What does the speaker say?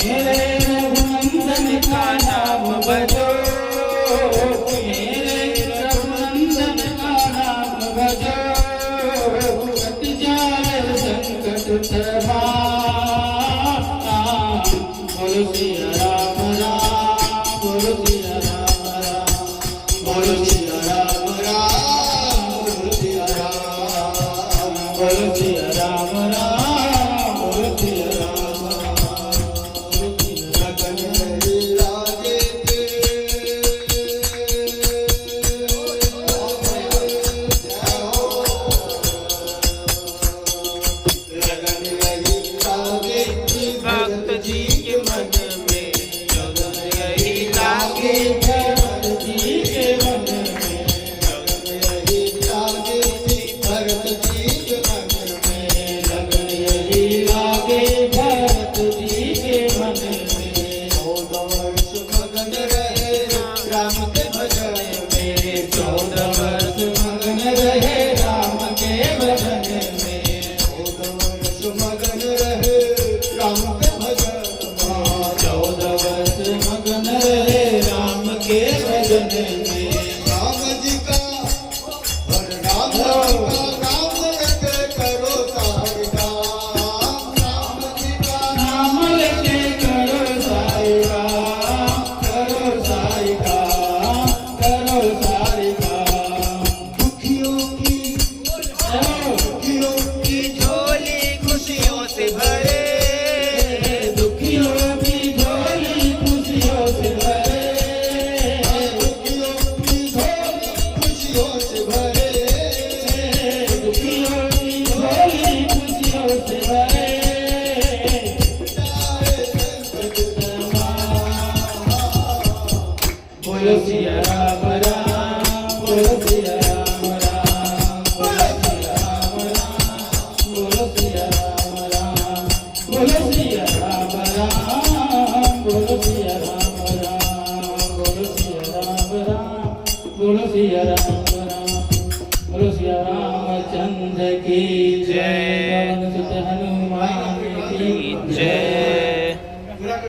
मेरे रघुनंदन का नाम भजो, मेरे रघुनंदन का नाम भजो, कट जाए संकट तमाम। बोलो सिया राम राम, बोलो सिया राम राम, बोलो सिया राम राम, बोलो सिया राम, बोलो सिया राम राम, बोलो सिया राम राम। लगन मेरी लागे थे, लगन मेरी लागे थी भक्त जी के मन में, लगन यही लागे भक्त जी के मन में, लगन यही लागे थी भक्त जी के मन में, लगन यही लागे भक्त जी के मन में। 14 वर्ष मगन रहे राम के भजन में, 14 वर्ष मगन रहे राम के भजन में, 14 वर्ष मगन रहे राम के भजन में, 14 वर्ष मगन रहे राम के भजन में। राम जी का और राम जी का नाम लेके करो साई राम, राम जी का नाम लेके करो साई राम, करो साई राम, करो साई राम। दुखियों की झोली खुशियों से भरे, दुखियों की झोली खुशियों से भरे, दुखियों की झोली खुशियों से भरे, दुखियों की झोली खुशियों से भरे। बोलो सिया राम राम, बोलो सिया राम राम, बोलो सिया राम राम, बोलो सिया राम राम, बोलो सिया राम राम, बोलो सिया राम राम, बोलो सिया राम राम, बोलो सिया राम।